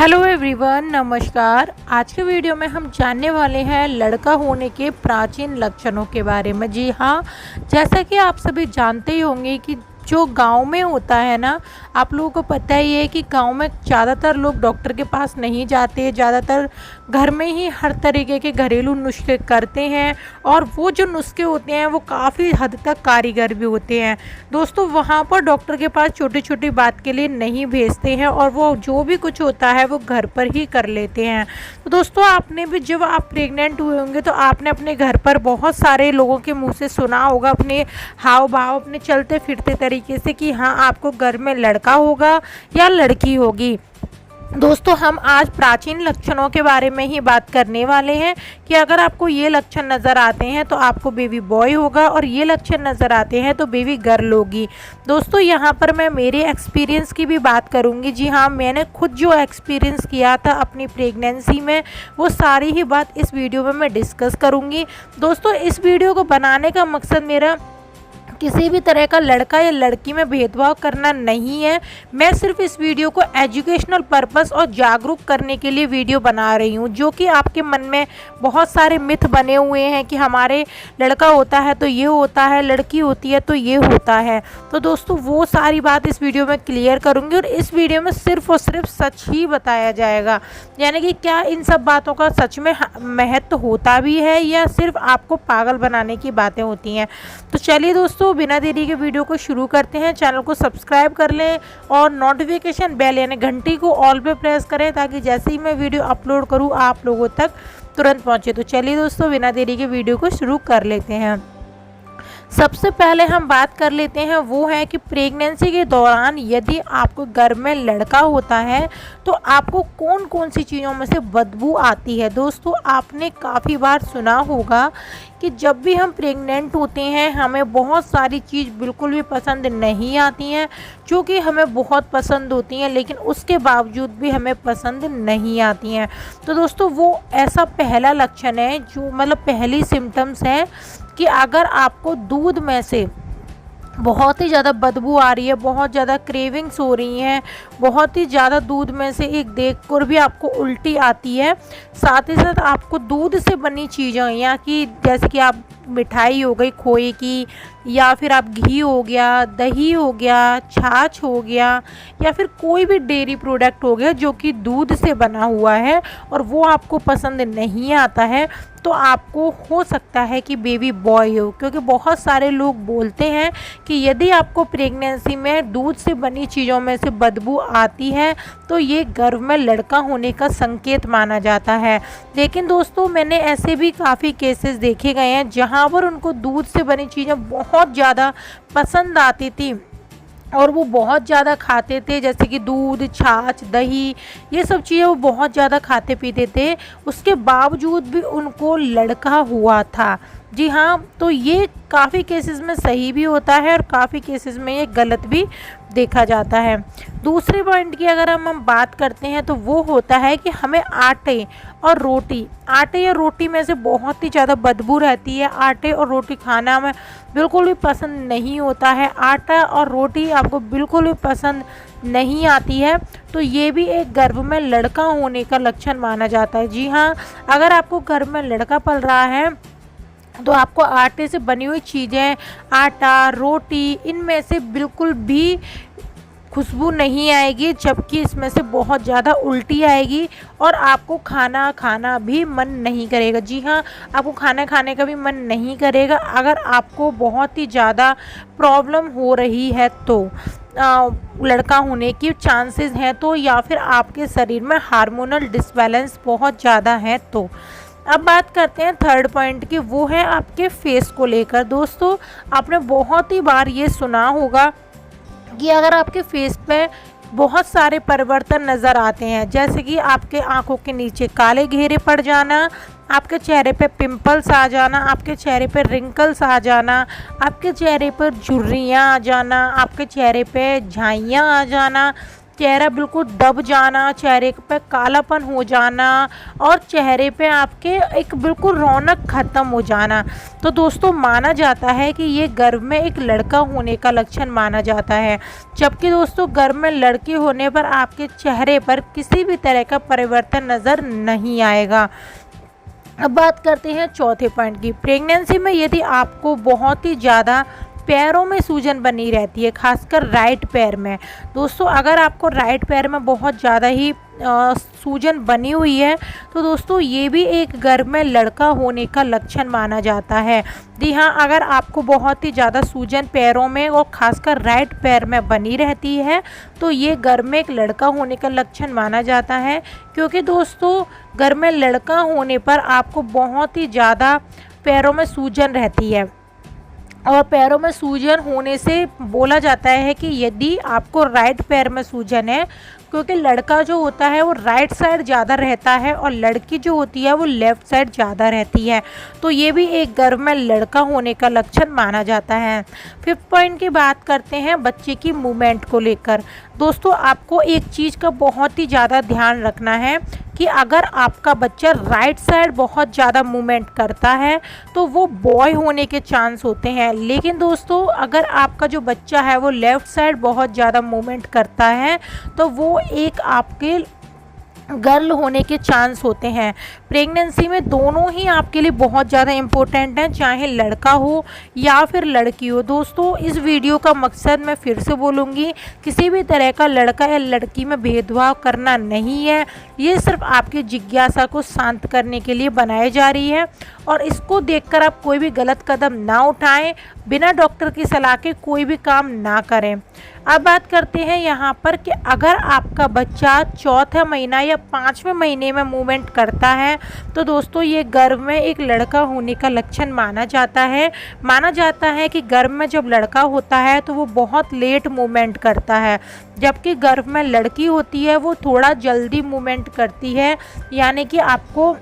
Hello everyone, नमस्कार। आज के वीडियो में हम जानने वाले हैं लड़का होने के प्राचीन लक्षणों के बारे में। जी हाँ, जैसा कि आप सभी जानते ही होंगे कि जो गांव में होता है ना, आप लोगों को पता ही है कि गांव में ज़्यादातर लोग डॉक्टर के पास नहीं जाते, ज़्यादातर घर में ही हर तरीके के घरेलू नुस्खे करते हैं और वो जो नुस्खे होते हैं वो काफ़ी हद तक कारीगर भी होते हैं। दोस्तों, वहाँ पर डॉक्टर के पास छोटी छोटी बात के लिए नहीं भेजते हैं और वो जो भी कुछ होता है वो घर पर ही कर लेते हैं। तो दोस्तों, आपने भी जब आप प्रेग्नेंट हुए होंगे तो आपने अपने घर पर बहुत सारे लोगों के मुँह से सुना होगा, अपने हाव भाव, अपने चलते फिरते तरीके से, कि हाँ, आपको घर में लड़का होगा या लड़की होगी। दोस्तों, हम आज प्राचीन लक्षणों के बारे में ही बात करने वाले हैं कि अगर आपको ये लक्षण नज़र आते हैं तो आपको बेबी बॉय होगा और ये लक्षण नज़र आते हैं तो बेबी गर्ल होगी। दोस्तों, यहाँ पर मैं मेरे एक्सपीरियंस की भी बात करूँगी। जी हाँ, मैंने खुद जो एक्सपीरियंस किया था अपनी प्रेगनेंसी में, वो सारी ही बात इस वीडियो में मैं डिस्कस करूँगी। दोस्तों, इस वीडियो को बनाने का मकसद मेरा किसी भी तरह का लड़का या लड़की में भेदभाव करना नहीं है। मैं सिर्फ इस वीडियो को एजुकेशनल पर्पस और जागरूक करने के लिए वीडियो बना रही हूँ, जो कि आपके मन में बहुत सारे मिथ बने हुए हैं कि हमारे लड़का होता है तो ये होता है, लड़की होती है तो ये होता है। तो दोस्तों, वो सारी बात इस वीडियो में क्लियर करूँगी और इस वीडियो में सिर्फ और सिर्फ सच ही बताया जाएगा, यानी कि क्या इन सब बातों का सच में महत्व होता भी है या सिर्फ आपको पागल बनाने की बातें होती हैं। तो चलिए दोस्तों, बिना देरी के वीडियो को शुरू करते हैं। चैनल को सब्सक्राइब कर लें और नोटिफिकेशन बेल यानी घंटी को ऑल पे प्रेस करें ताकि जैसे ही मैं वीडियो अपलोड करूं आप लोगों तक तुरंत पहुंचे। तो चलिए दोस्तों, बिना देरी के वीडियो को शुरू कर लेते हैं। सबसे पहले हम बात कर लेते हैं, वो है कि प्रेगनेंसी के दौरान यदि आपको घर में लड़का होता है तो आपको कौन कौन सी चीज़ों में से बदबू आती है। दोस्तों, आपने काफ़ी बार सुना होगा कि जब भी हम प्रेग्नेंट होते हैं हमें बहुत सारी चीज़ बिल्कुल भी पसंद नहीं आती हैं, जो कि हमें बहुत पसंद होती हैं लेकिन उसके बावजूद भी हमें पसंद नहीं आती हैं। तो दोस्तों, वो ऐसा पहला लक्षण है, जो मतलब पहली सिम्टम्स है कि अगर आपको दूध में से बहुत ही ज़्यादा बदबू आ रही है, बहुत ज़्यादा क्रेविंग्स हो रही हैं, बहुत ही ज़्यादा दूध में से एक देखकर भी आपको उल्टी आती है, साथ ही साथ आपको दूध से बनी चीज़ें या कि जैसे कि आप मिठाई हो गई खोए की, या फिर आप घी हो गया, दही हो गया, छाछ हो गया, या फिर कोई भी डेयरी प्रोडक्ट हो गया जो कि दूध से बना हुआ है और वो आपको पसंद नहीं आता है, तो आपको हो सकता है कि बेबी बॉय हो। क्योंकि बहुत सारे लोग बोलते हैं कि यदि आपको प्रेगनेंसी में दूध से बनी चीज़ों में से बदबू आती है तो ये गर्भ में लड़का होने का संकेत माना जाता है। लेकिन दोस्तों, मैंने ऐसे भी काफ़ी केसेस देखे गए हैं जहाँ पर उनको दूध से बनी चीज़ें बहुत ज़्यादा पसंद आती थी और वो बहुत ज़्यादा खाते थे, जैसे कि दूध, छाछ, दही, ये सब चीज़ें वो बहुत ज़्यादा खाते पीते थे, उसके बावजूद भी उनको लड़का हुआ था। जी हाँ, तो ये काफ़ी केसेस में सही भी होता है और काफ़ी केसेस में ये गलत भी देखा जाता है। दूसरे पॉइंट की अगर हम बात करते हैं तो वो होता है कि हमें आटे या रोटी में से बहुत ही ज़्यादा बदबू रहती है। आटे और रोटी खाना हमें बिल्कुल भी पसंद नहीं होता है, आटा और रोटी आपको बिल्कुल भी पसंद नहीं आती है, तो ये भी एक गर्भ में लड़का होने का लक्षण माना जाता है। जी हाँ, अगर आपको गर्भ में लड़का पल रहा है तो आपको आटे से बनी हुई चीज़ें, आटा, रोटी, इनमें से बिल्कुल भी खुशबू नहीं आएगी, जबकि इसमें से बहुत ज़्यादा उल्टी आएगी और आपको खाना खाना भी मन नहीं करेगा। जी हाँ, आपको खाना खाने का भी मन नहीं करेगा अगर आपको बहुत ही ज़्यादा प्रॉब्लम हो रही है तो, लड़का होने की चांसेस हैं तो, या फिर आपके शरीर में हार्मोनल डिसबैलेंस बहुत ज़्यादा है तो। अब बात करते हैं थर्ड पॉइंट की, वो है आपके फेस को लेकर। दोस्तों, आपने बहुत ही बार ये सुना होगा कि अगर आपके फेस पे बहुत सारे परिवर्तन नज़र आते हैं, जैसे कि आपके आंखों के नीचे काले घेरे पड़ जाना, आपके चेहरे पे पिंपल्स आ जाना, आपके चेहरे पे रिंकल्स आ जाना, आपके चेहरे पर झुर्रियाँ आ जाना, आपके चेहरे पे झाइयाँ आ जाना, चेहरा बिल्कुल दब जाना, चेहरे पे कालापन हो जाना और चेहरे पे आपके एक बिल्कुल रौनक ख़त्म हो जाना। तो दोस्तों माना जाता है कि ये गर्भ में एक लड़का होने का लक्षण माना जाता है। जबकि दोस्तों गर्भ में लड़की होने पर आपके चेहरे पर किसी भी तरह का परिवर्तन नज़र नहीं आएगा। अब बात करते हैं चौथे पॉइंट की। प्रेगनेंसी में यदि आपको बहुत ही ज़्यादा पैरों में सूजन बनी रहती है, खासकर राइट पैर में। दोस्तों अगर आपको राइट पैर में बहुत ज़्यादा ही सूजन बनी हुई है तो दोस्तों ये भी एक गर्भ में लड़का होने का लक्षण माना जाता है। जी हाँ, अगर आपको बहुत ही ज़्यादा सूजन पैरों में और खासकर राइट पैर में बनी रहती है तो ये गर्भ में एक लड़का होने का लक्षण माना जाता है। क्योंकि दोस्तों गर्भ में लड़का होने पर आपको बहुत ही ज़्यादा पैरों में सूजन रहती है और पैरों में सूजन होने से बोला जाता है कि यदि आपको राइट पैर में सूजन है, क्योंकि लड़का जो होता है वो राइट साइड ज़्यादा रहता है और लड़की जो होती है वो लेफ़्ट साइड ज़्यादा रहती है, तो ये भी एक गर्भ में लड़का होने का लक्षण माना जाता है। फिफ्थ पॉइंट की बात करते हैं बच्चे की मूवमेंट को लेकर। दोस्तों आपको एक चीज़ का बहुत ही ज़्यादा ध्यान रखना है कि अगर आपका बच्चा राइट साइड बहुत ज़्यादा मूवमेंट करता है तो वो बॉय होने के चांस होते हैं। लेकिन दोस्तों अगर आपका जो बच्चा है वो लेफ़्ट साइड बहुत ज़्यादा मूवमेंट करता है तो वो एक आपके गर्ल होने के चांस होते हैं। प्रेगनेंसी में दोनों ही आपके लिए बहुत ज़्यादा इम्पोर्टेंट हैं, चाहे लड़का हो या फिर लड़की हो। दोस्तों इस वीडियो का मकसद मैं फिर से बोलूँगी, किसी भी तरह का लड़का या लड़की में भेदभाव करना नहीं है। ये सिर्फ आपकी जिज्ञासा को शांत करने के लिए बनाई जा रही है और इसको देखकर आप कोई भी गलत कदम ना उठाएं, बिना डॉक्टर की सलाह के कोई भी काम ना करें। अब बात करते हैं यहाँ पर कि अगर आपका बच्चा चौथा महीना या 5वें महीने में मूवमेंट करता है तो दोस्तों ये गर्भ में एक लड़का होने का लक्षण माना जाता है। माना जाता है कि गर्भ में जब लड़का होता है तो वो बहुत लेट मूवमेंट करता है, जबकि गर्भ में लड़की होती है वो थोड़ा जल्दी मूवमेंट करती है। यानी कि आपको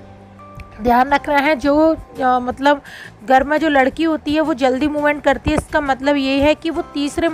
ध्यान रखना है, जो मतलब गर्भ में जो लड़की होती है वो जल्दी मूवमेंट करती है, इसका मतलब ये है कि वो तीसरे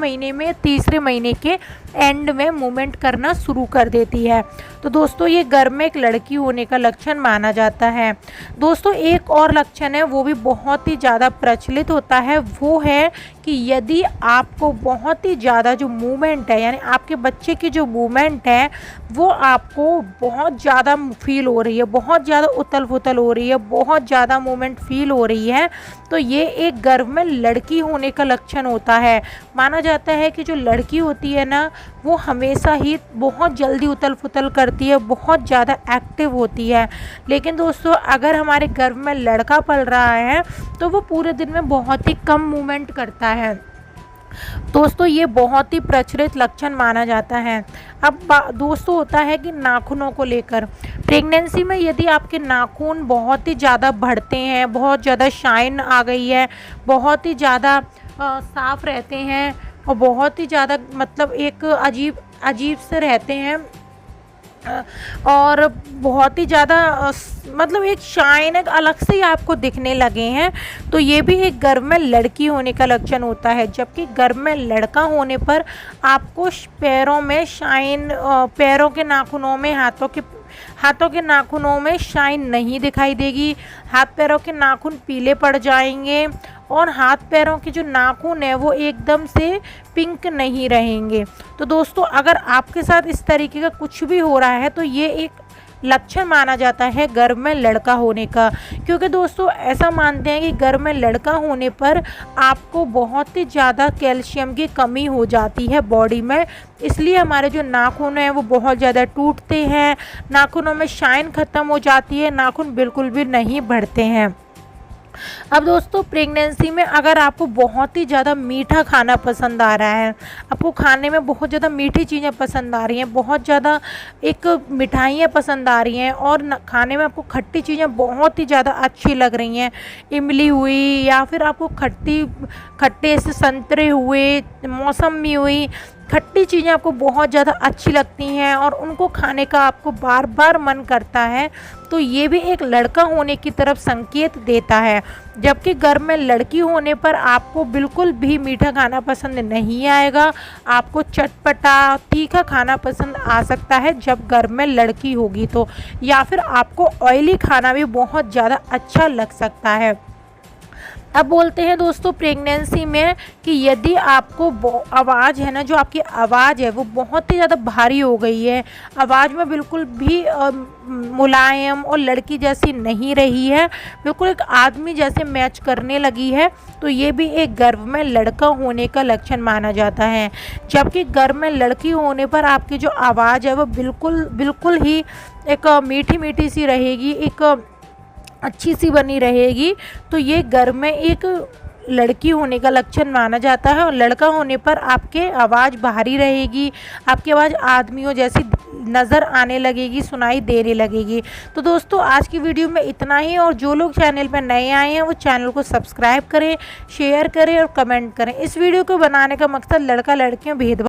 महीने के एंड में मूवमेंट करना शुरू कर देती है। तो दोस्तों ये गर्भ में एक लड़की होने का लक्षण माना जाता है। दोस्तों एक और लक्षण है वो भी बहुत ही ज़्यादा प्रचलित होता है, वो है कि यदि आपको बहुत ही ज़्यादा जो मूवमेंट है, यानी आपके बच्चे की जो मूवमेंट है वो आपको बहुत ज़्यादा फील हो रही है, बहुत ज़्यादा उथल पुथल हो रही है, बहुत ज़्यादा मूवमेंट फील हो रही है, तो ये एक गर्भ में लड़की होने का लक्षण होता है। माना जाता है कि जो लड़की होती है ना वो हमेशा ही बहुत जल्दी उथल पुथल करती है, बहुत ज़्यादा एक्टिव होती है। लेकिन दोस्तों अगर हमारे गर्भ में लड़का पल रहा है तो वो पूरे दिन में बहुत ही कम मूवमेंट करता है। दोस्तों ये बहुत ही प्रचलित लक्षण माना जाता है। अब दोस्तों होता है कि नाखूनों को लेकर, प्रेगनेंसी में यदि आपके नाखून बहुत ही ज़्यादा बढ़ते हैं, बहुत ज़्यादा शाइन आ गई है, बहुत ही ज़्यादा साफ रहते हैं और बहुत ही ज़्यादा मतलब एक अजीब से रहते हैं और बहुत ही ज़्यादा मतलब एक शाइन एक अलग से ही आपको दिखने लगे हैं, तो ये भी एक गर्भ में लड़की होने का लक्षण होता है। जबकि गर्भ में लड़का होने पर आपको पैरों में शाइन, पैरों के नाखूनों में, हाथों के नाखूनों में शाइन नहीं दिखाई देगी। हाथ पैरों के नाखून पीले पड़ जाएंगे और हाथ पैरों के जो नाखून है वो एकदम से पिंक नहीं रहेंगे। तो दोस्तों अगर आपके साथ इस तरीके का कुछ भी हो रहा है तो ये एक लक्षण माना जाता है गर्भ में लड़का होने का। क्योंकि दोस्तों ऐसा मानते हैं कि गर्भ में लड़का होने पर आपको बहुत ही ज़्यादा कैल्शियम की कमी हो जाती है बॉडी में, इसलिए हमारे जो नाखून हैं वो बहुत ज़्यादा टूटते हैं, नाखूनों में शाइन ख़त्म हो जाती है, नाखून बिल्कुल भी नहीं बढ़ते हैं। अब दोस्तों प्रेगनेंसी में अगर आपको बहुत ही ज़्यादा मीठा खाना पसंद आ रहा है, आपको खाने में बहुत ज़्यादा मीठी चीज़ें पसंद आ रही हैं, बहुत ज़्यादा एक मिठाइयाँ पसंद आ रही हैं और खाने में आपको खट्टी चीज़ें बहुत ही ज़्यादा अच्छी लग रही हैं, इमली हुई या फिर आपको खट्टे से संतरे हुए, मौसमी हुई, खट्टी चीज़ें आपको बहुत ज़्यादा अच्छी लगती हैं और उनको खाने का आपको बार बार मन करता है, तो ये भी एक लड़का होने की तरफ संकेत देता है। जबकि घर में लड़की होने पर आपको बिल्कुल भी मीठा खाना पसंद नहीं आएगा, आपको चटपटा तीखा खाना पसंद आ सकता है जब घर में लड़की होगी तो, या फिर आपको ऑयली खाना भी बहुत ज़्यादा अच्छा लग सकता है। अब बोलते हैं दोस्तों प्रेगनेंसी में कि यदि आपको आवाज़ है ना, जो आपकी आवाज़ है वो बहुत ही ज़्यादा भारी हो गई है, आवाज़ में बिल्कुल भी मुलायम और लड़की जैसी नहीं रही है, बिल्कुल एक आदमी जैसे मैच करने लगी है, तो ये भी एक गर्भ में लड़का होने का लक्षण माना जाता है। जबकि गर्भ में लड़की होने पर आपकी जो आवाज़ है वो बिल्कुल ही एक मीठी मीठी सी रहेगी, एक अच्छी सी बनी रहेगी, तो ये घर में एक लड़की होने का लक्षण माना जाता है। और लड़का होने पर आपके आवाज़ भारी रहेगी, आपकी आवाज़ आदमियों जैसी नज़र आने लगेगी, सुनाई देने लगेगी। तो दोस्तों आज की वीडियो में इतना ही, और जो लोग चैनल पर नए आए हैं वो चैनल को सब्सक्राइब करें, शेयर करें और कमेंट करें। इस वीडियो को बनाने का मकसद लड़का लड़कियों भेदभाव